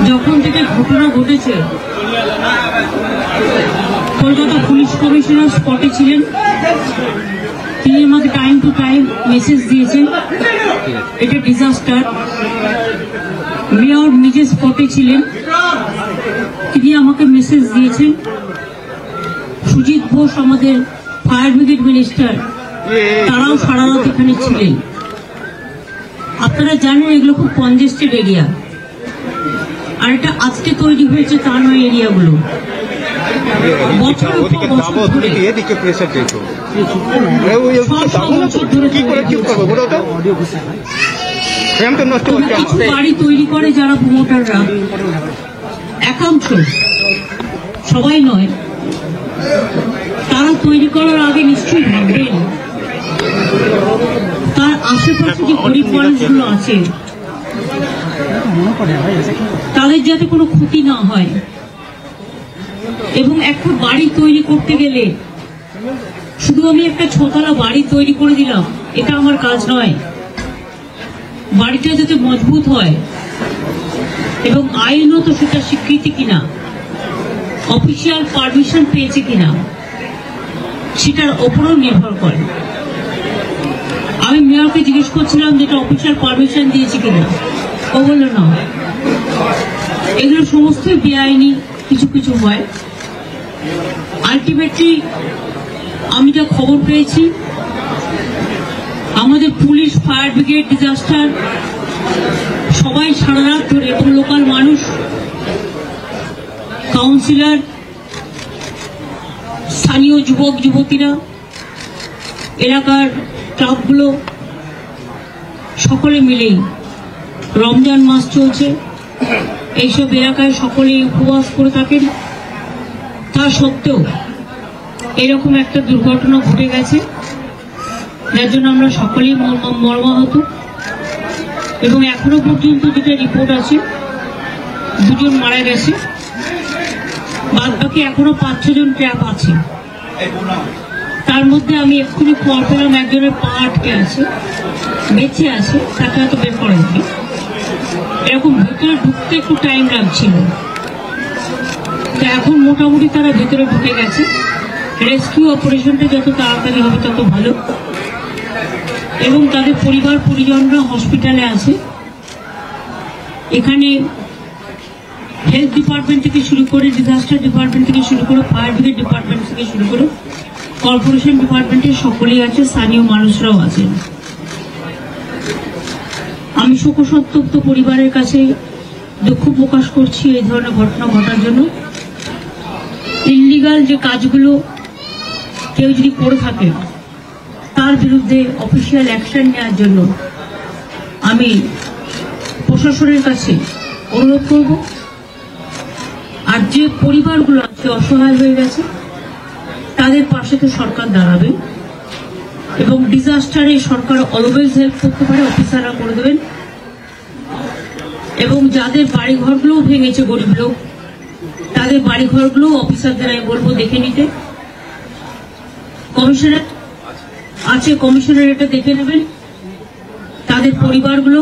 যখন থেকে ঘটনা ঘটেছে কলকাতা পুলিশ কমিশনার স্পটে ছিলেন, তিনি আমাকে টাইম টু টাইম মেসেজ দিয়েছেন এটা ডিজাস্টার। মেয়র নিজে স্পটে ছিলেন, তিনি আমাকে মেসেজ দিয়েছেন। সুজিত বোস আমাদের ফায়ার ব্রিগেড মিনিস্টার, তারাও সারা রাত এখানে ছিলেন। আপনারা জানেন এগুলো খুব কনজেস্টেড এরিয়া, আর এটা আজকে তৈরি হয়েছে তা নয়। এরিয়াগুলো বছর বাড়ি তৈরি করে যারা প্রমোটাররা, একাংশ, সবাই নয়, তারা তৈরি করার আগে নিশ্চয়ই ভাববেন তার আশেপাশে যে গরিব মানুষগুলো আছে তাদের যাতে কোনো ক্ষতি না হয়। এবং একটা বাড়ি তৈরি করতে গেলে শুধু আমি একটা ছতলা বাড়ি তৈরি করে দিলাম এটা আমার কাজ নয়। বাড়িটা যাতে মজবুত হয় এবং আইনত সেটা স্বীকৃতি কিনা, অফিসিয়াল পারমিশন পেয়েছে কিনা, সেটার ওপরও নির্ভর করে। আমি মেয়রকে জিজ্ঞেস করছিলাম যেটা অফিসিয়াল পারমিশন দিয়েছে কিনা, ও বলল না। এগুলো সমস্তই বেআইনি কিছু কিছু হয়। আলটিমেটলি আমি যা খবর পেয়েছি, আমাদের পুলিশ, ফায়ার ব্রিগেড, ডিজাস্টার সবাই সারা রাত ধরে, এবং লোকাল মানুষ, কাউন্সিলর, স্থানীয় যুবক যুবতীরা, এলাকার ক্লাবগুলো সকলে মিলেই, রমজান মাস চলছে, এইসব এলাকায় সকলেই উপবাস করে থাকেন। তা সত্ত্বেও এরকম একটা দুর্ঘটনা ঘটে গেছে, যার জন্য আমরা সকলেই মর্মাহত। এবং এখনো পর্যন্ত যেটা রিপোর্ট আছে, 2 জন মারা গেছে, বাদ বাকি এখনো 5-6 জন ট্র্যাপ আছে। তার মধ্যে আমি এক্ষুনি খবর পেলাম একজনের পা আটকে আছে, বেঁচে আছে, তাকে হয়তো বের করে দিবে। এরকম ভেতরে ঢুকতে একটু টাইম লাগছিল, তো এখন মোটামুটি তারা ভেতরে ঢুকে গেছে। রেস্কিউ অপারেশনটা যত তাড়াতাড়ি হবে তত ভালো। এবং তাদের পরিবার পরিজনরা হসপিটালে আছে। এখানে হেলথ ডিপার্টমেন্ট থেকে শুরু করে, ডিজাস্টার ডিপার্টমেন্ট থেকে শুরু করে, ফায়ার ব্রিগেড ডিপার্টমেন্ট থেকে শুরু করে, কর্পোরেশন ডিপার্টমেন্টের সকলেই আছে, স্থানীয় মানুষরাও আছেন। আমি শোকসন্তপ্ত পরিবারের কাছে দুঃখ প্রকাশ করছি এই ধরনের ঘটনা ঘটার জন্য। ইল্লিগাল যে কাজগুলো কেউ যদি করে থাকে তার বিরুদ্ধে অফিসিয়াল অ্যাকশন নেওয়ার জন্য আমি প্রশাসনের কাছে অনুরোধ করব। আর যে পরিবারগুলো আজকে অসহায় হয়ে গেছে তাদের পাশে তো সরকার দাঁড়াবে, এবং ডিজাস্টারে সরকার অলওয়েজ হেল্প করতে পারে, অফিসাররা করে দেবেন। এবং যাদের বাড়িঘরগুলোও ভেঙেছে গরিব লোক, তাদের বাড়িঘরগুলো অফিসারদের আমি বলবো দেখে নিতে। কমিশনার আছে, কমিশনার এটা দেখে নেবেন। তাদের পরিবারগুলো,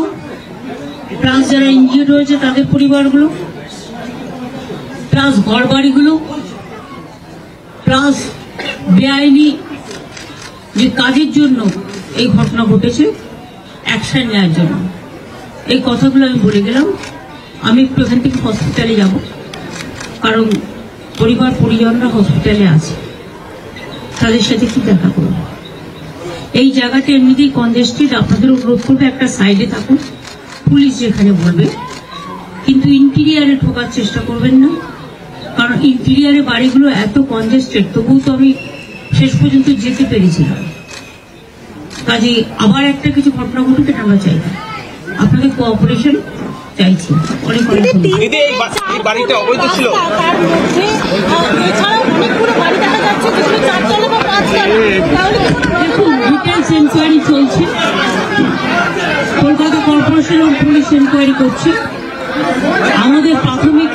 প্লাস যারা ইনজিওর্ড হয়েছে তাদের পরিবারগুলো, প্লাস ঘর বাড়িগুলো, প্লাস বেআইনি যে কাজের জন্য এই ঘটনা ঘটেছে অ্যাকশন নেওয়ার জন্য। এই কথাগুলো আমি বলে গেলাম। আমি একটু এখান থেকে হসপিটালে যাব, কারণ পরিবার পরিজনরা হসপিটালে আছে, তাদের সাথে কি দেখা করব। এই জায়গাটা এমনিতেই কনজেস্টেড। আপনাদের অনুরোধ করবে একটা সাইডে থাকুন, পুলিশ যেখানে বলবে, কিন্তু ইন্টেরিয়ারে ঢোকার চেষ্টা করবেন না, কারণ ইন্টেরিয়ারে বাড়িগুলো এত কনজেস্টেড। তবুও তো আমি শেষ পর্যন্ত যেতে পেরেছিলাম। কাজে আবার একটা কিছু ঘটনা ঘটুক এটা আমরা চাই না, আপনাদের কোঅপারেশন চাইছি। অনেক অনেক বাড়িটা অবৈধ ছিল, দেখুন ডিটেলস এনকোয়ারি চলছে, কলকাতা কর্পোরেশন ও পুলিশ এনকোয়ারি করছে। আমাদের প্রাথমিক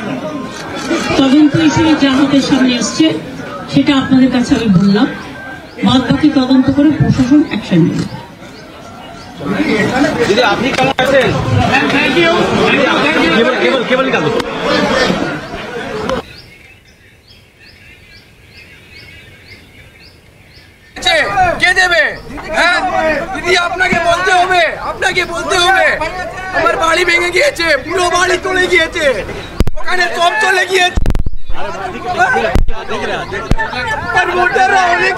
তদন্ত হিসেবে যা হাতের সামনে এসছে সেটা আপনাদের কাছে আমি বললাম, বাদ বাকি তদন্ত করে প্রশাসন অ্যাকশন নেবে। দিদি আপনি কেমন আছেন? কেবল কাজ কে দেবে? হ্যাঁ দিদি আপনাকে বলতে হবে, আমার বাড়ি ভেঙে গিয়েছে, পুরো বাড়ি চলে গিয়েছে, ওখানে সব চলে গিয়েছে। আর ভোটাররা অনেক